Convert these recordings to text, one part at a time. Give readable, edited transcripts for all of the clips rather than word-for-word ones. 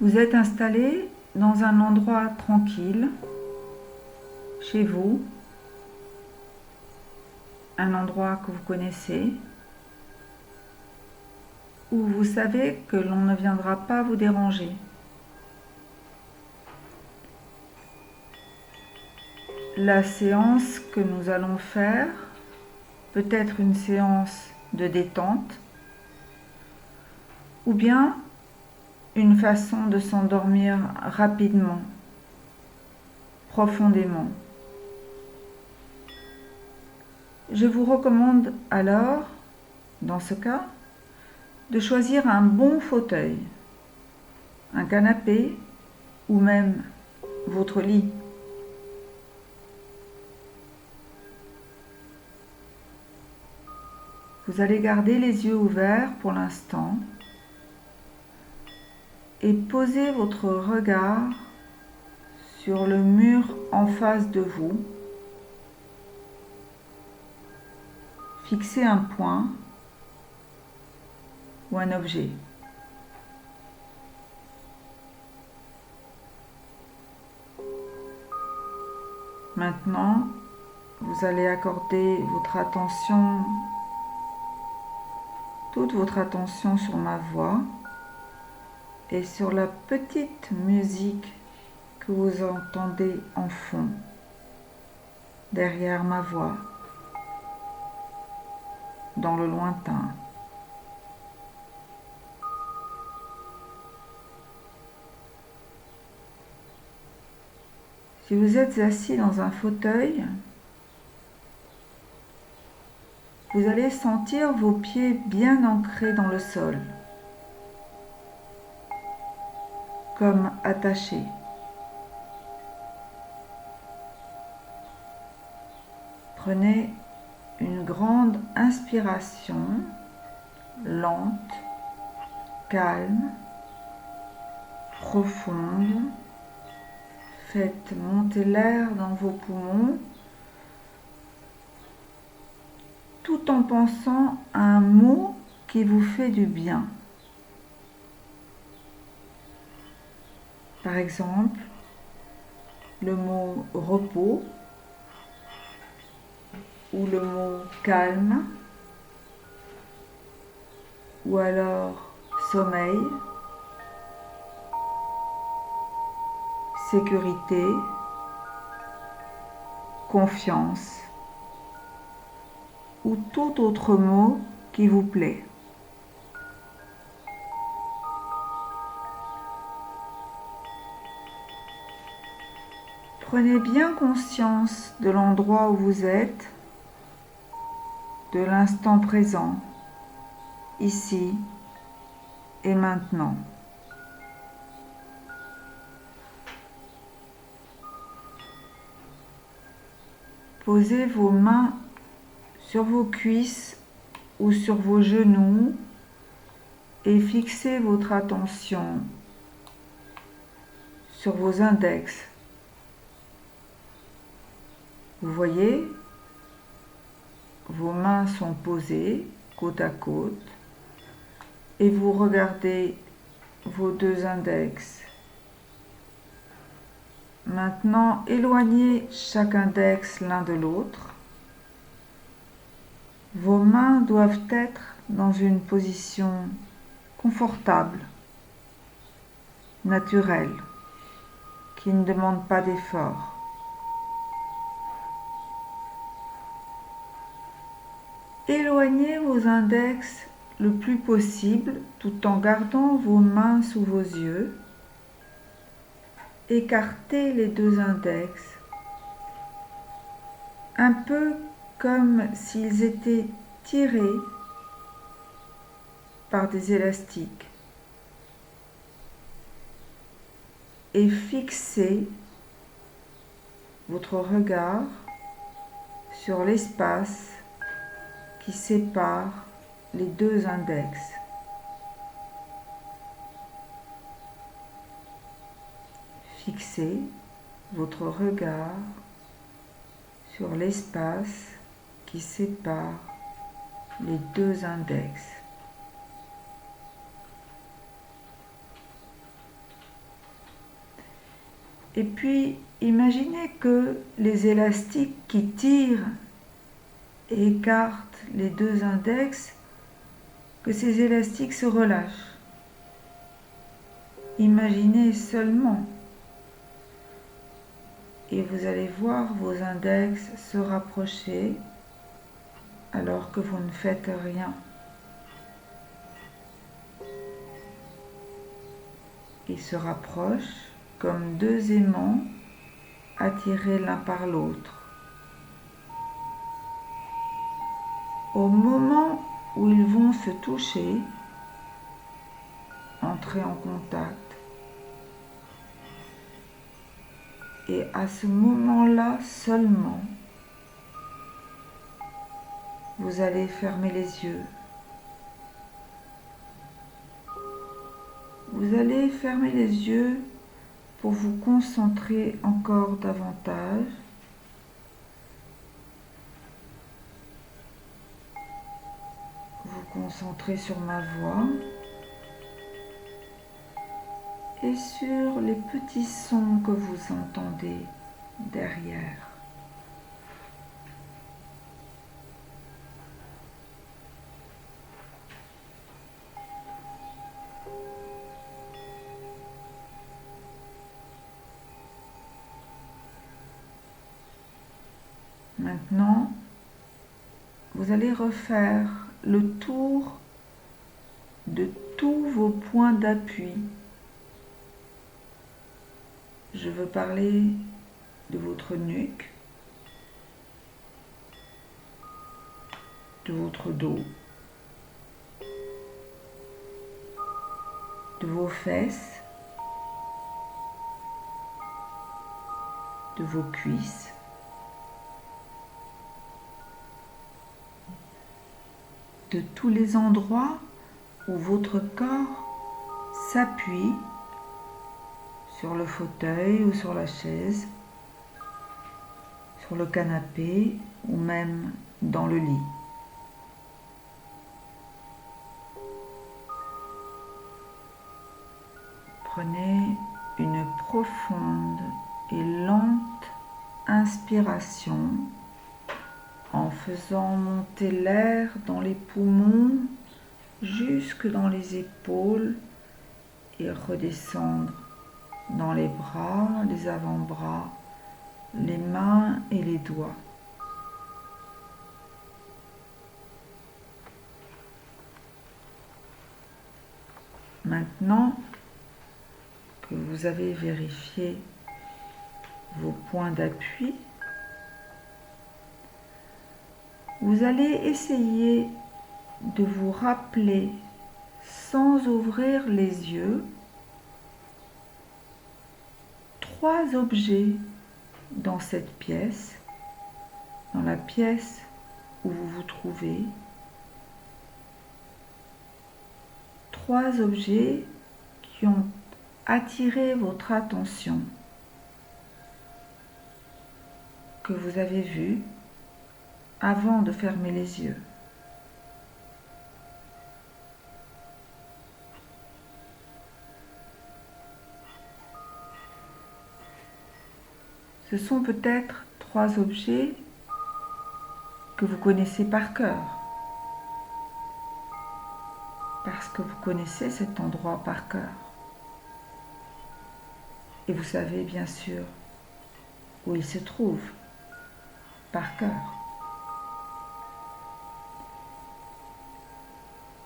Vous êtes installé dans un endroit tranquille, chez vous, un endroit que vous connaissez, où vous savez que l'on ne viendra pas vous déranger. La séance que nous allons faire peut être une séance de détente ou bien une façon de s'endormir rapidement, profondément. Je vous recommande alors, dans ce cas, de choisir un bon fauteuil, un canapé ou même votre lit. Vous allez garder les yeux ouverts pour l'instant et poser votre regard sur le mur en face de vous. Fixez un point ou un objet. Maintenant, vous allez accorder toute votre attention sur ma voix et sur la petite musique que vous entendez en fond, derrière ma voix, dans le lointain. Si vous êtes assis dans un fauteuil, vous allez sentir vos pieds bien ancrés dans le sol, comme attachés. Prenez une grande inspiration, lente, calme, profonde. Faites monter l'air dans vos poumons tout en pensant à un mot qui vous fait du bien. Par exemple, le mot repos ou le mot calme ou alors sommeil, sécurité, confiance ou tout autre mot qui vous plaît. Prenez bien conscience de l'endroit où vous êtes, de l'instant présent, ici et maintenant. Posez vos mains sur vos cuisses ou sur vos genoux et fixez votre attention sur vos index. Vous voyez, vos mains sont posées côte à côte et vous regardez vos deux index. Maintenant, éloignez chaque index l'un de l'autre. Vos mains doivent être dans une position confortable, naturelle, qui ne demande pas d'effort. Éloignez vos index le plus possible tout en gardant vos mains sous vos yeux. Écartez les deux index, un peu comme s'ils étaient tirés par des élastiques. Et fixez votre regard sur l'espace qui sépare les deux index. Fixez votre regard sur l'espace qui sépare les deux index. Et puis, imaginez que les élastiques qui tirent et écartent les deux index, que ces élastiques se relâchent. Imaginez seulement. Et vous allez voir vos index se rapprocher alors que vous ne faites rien. Ils se rapprochent comme deux aimants attirés l'un par l'autre. Au moment où ils vont se toucher, entrer en contact, et à ce moment-là seulement, vous allez fermer les yeux. Vous allez fermer les yeux pour vous concentrer encore davantage. Vous concentrer sur ma voix et sur les petits sons que vous entendez derrière. Maintenant, vous allez refaire le tour de tous vos points d'appui. Je veux parler de votre nuque, de votre dos, de vos fesses, de vos cuisses, de tous les endroits où votre corps s'appuie sur le fauteuil ou sur la chaise, sur le canapé ou même dans le lit. Prenez une profonde et lente inspiration en faisant monter l'air dans les poumons jusque dans les épaules et redescendre dans les bras, les avant-bras, les mains et les doigts. Maintenant que vous avez vérifié vos points d'appui, vous allez essayer de vous rappeler sans ouvrir les yeux 3 objets dans cette pièce, dans la pièce où vous vous trouvez. 3 objets qui ont attiré votre attention, que vous avez vus avant de fermer les yeux. Ce sont peut-être 3 objets que vous connaissez par cœur, parce que vous connaissez cet endroit par cœur. Et vous savez bien sûr où il se trouve, par cœur.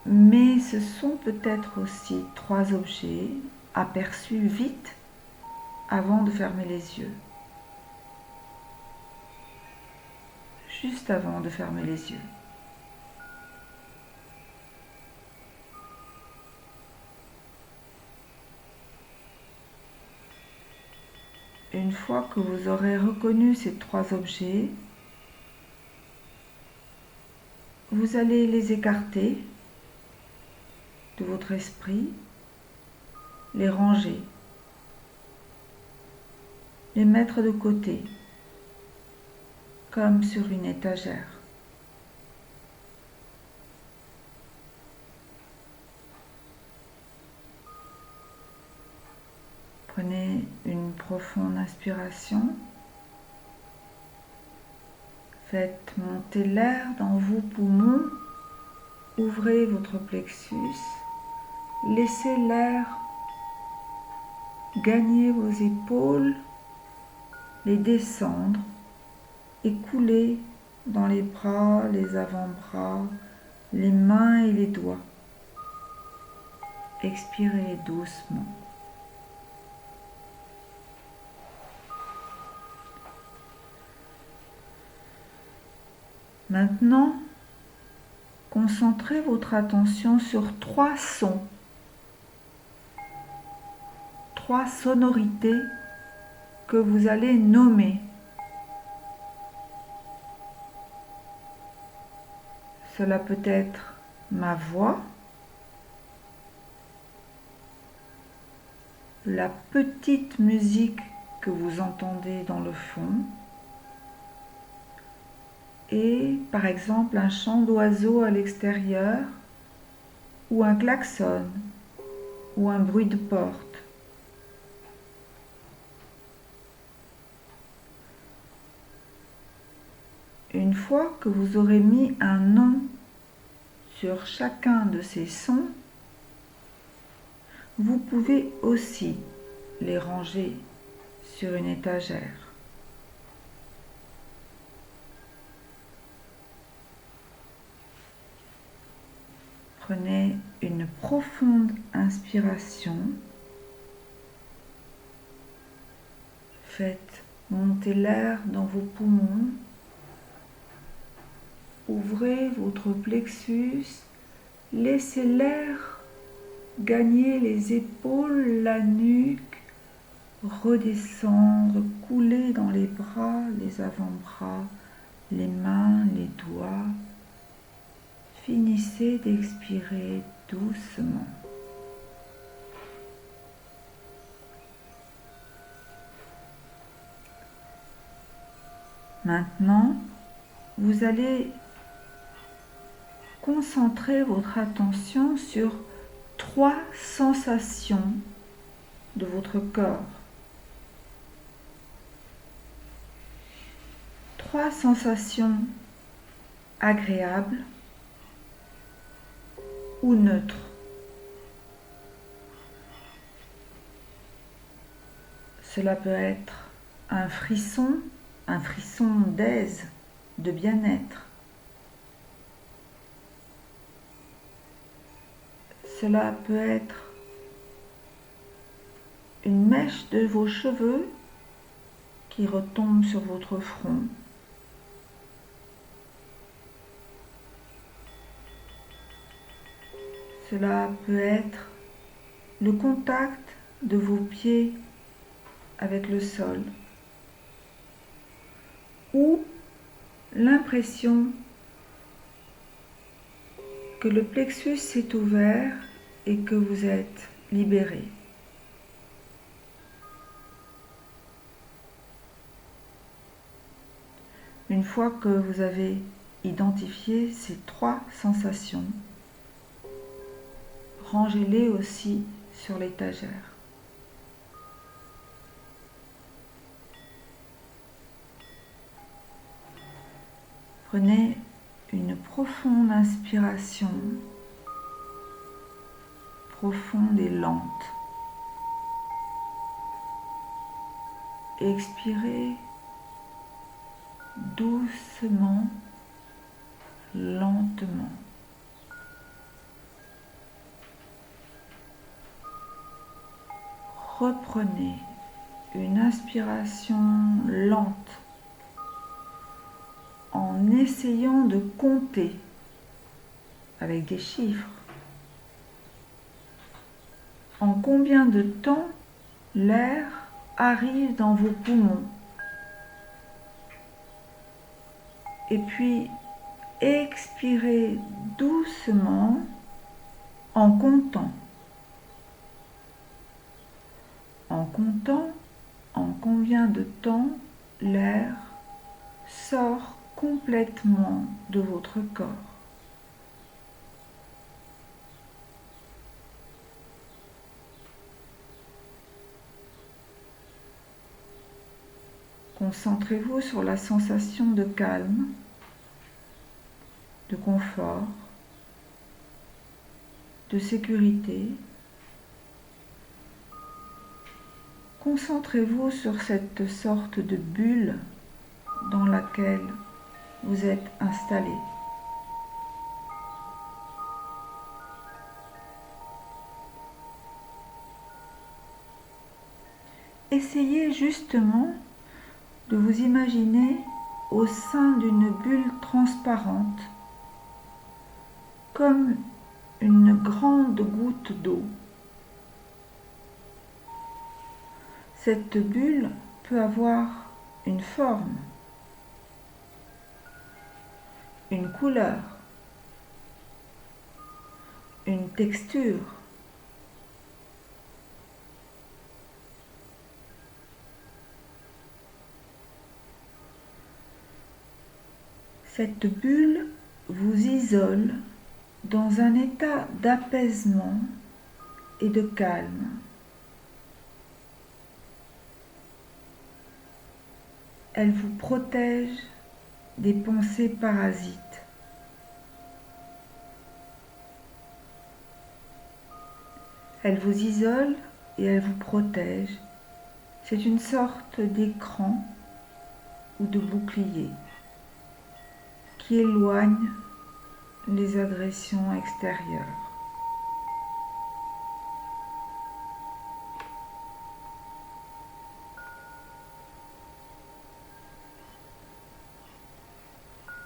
Mais ce sont peut-être aussi 3 objets aperçus vite avant de fermer les yeux. Juste avant de fermer les yeux. Une fois que vous aurez reconnu ces 3 objets, vous allez les écarter de votre esprit, les ranger, les mettre de côté, comme sur une étagère. Prenez une profonde inspiration. Faites monter l'air dans vos poumons. Ouvrez votre plexus. Laissez l'air gagner vos épaules, les descendre et couler dans les bras, les avant-bras, les mains et les doigts. Expirez doucement. Maintenant, concentrez votre attention sur 3 sons, 3 sonorités que vous allez nommer. Cela peut être ma voix, la petite musique que vous entendez dans le fond et par exemple un chant d'oiseau à l'extérieur ou un klaxon ou un bruit de porte. Une fois que vous aurez mis un nom sur chacun de ces sons, vous pouvez aussi les ranger sur une étagère. Prenez une profonde inspiration. Faites monter l'air dans vos poumons. Ouvrez votre plexus. Laissez l'air gagner les épaules, la nuque, redescendre, couler dans les bras, les avant-bras, les mains, les doigts. Finissez d'expirer doucement. Maintenant, vous allez concentrer votre attention sur 3 sensations de votre corps. 3 sensations agréables ou neutres. Cela peut être un frisson d'aise, de bien-être. Cela peut être une mèche de vos cheveux qui retombe sur votre front. Cela peut être le contact de vos pieds avec le sol ou l'impression que le plexus s'est ouvert et que vous êtes libéré. Une fois que vous avez identifié ces 3 sensations, rangez-les aussi sur l'étagère. Prenez une profonde inspiration, profonde et lente. Expirez doucement, lentement. Reprenez une inspiration lente en essayant de compter avec des chiffres en combien de temps l'air arrive dans vos poumons. Et puis expirez doucement en comptant. En comptant en combien de temps l'air sort complètement de votre corps. Concentrez-vous sur la sensation de calme, de confort, de sécurité. Concentrez-vous sur cette sorte de bulle dans laquelle vous êtes installé. Essayez justement de vous imaginer au sein d'une bulle transparente, comme une grande goutte d'eau. Cette bulle peut avoir une forme, une couleur, une texture. Cette bulle vous isole dans un état d'apaisement et de calme. Elle vous protège des pensées parasites. Elle vous isole et elle vous protège. C'est une sorte d'écran ou de bouclier qui éloigne les agressions extérieures.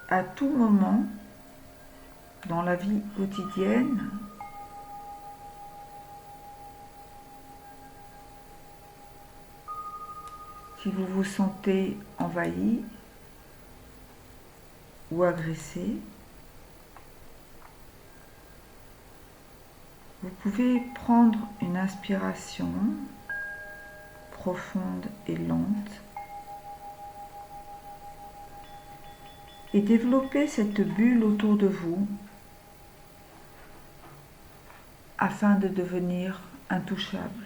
À tout moment, dans la vie quotidienne, si vous vous sentez envahi ou agressé, vous pouvez prendre une inspiration profonde et lente et développer cette bulle autour de vous afin de devenir intouchable.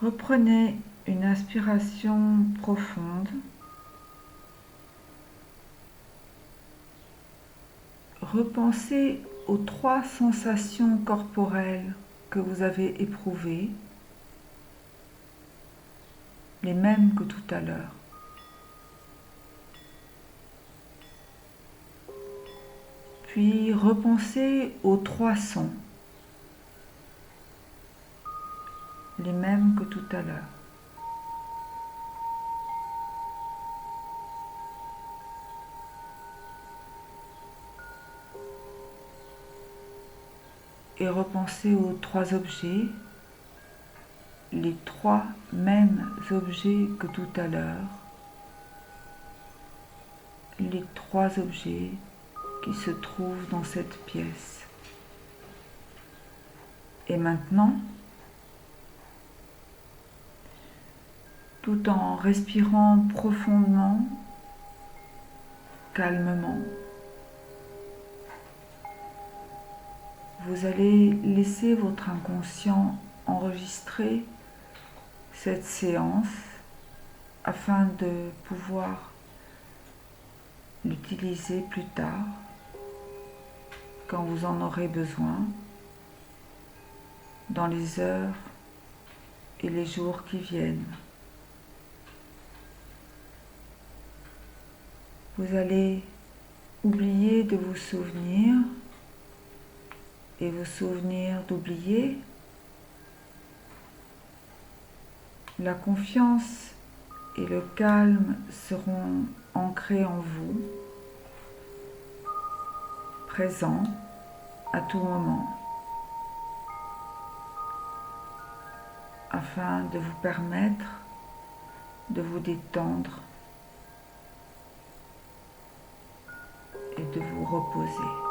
Reprenez une inspiration profonde. Repensez aux 3 sensations corporelles que vous avez éprouvées, les mêmes que tout à l'heure. Puis repensez aux 3 sons, les mêmes que tout à l'heure. Et repensez aux 3 objets, les 3 mêmes objets que tout à l'heure, les 3 objets qui se trouvent dans cette pièce. Et maintenant, tout en respirant profondément, calmement, vous allez laisser votre inconscient enregistrer cette séance afin de pouvoir l'utiliser plus tard quand vous en aurez besoin dans les heures et les jours qui viennent. Vous allez oublier de vous souvenir et vous souvenir d'oublier. La confiance et le calme seront ancrés en vous, présents à tout moment, afin de vous permettre de vous détendre et de vous reposer.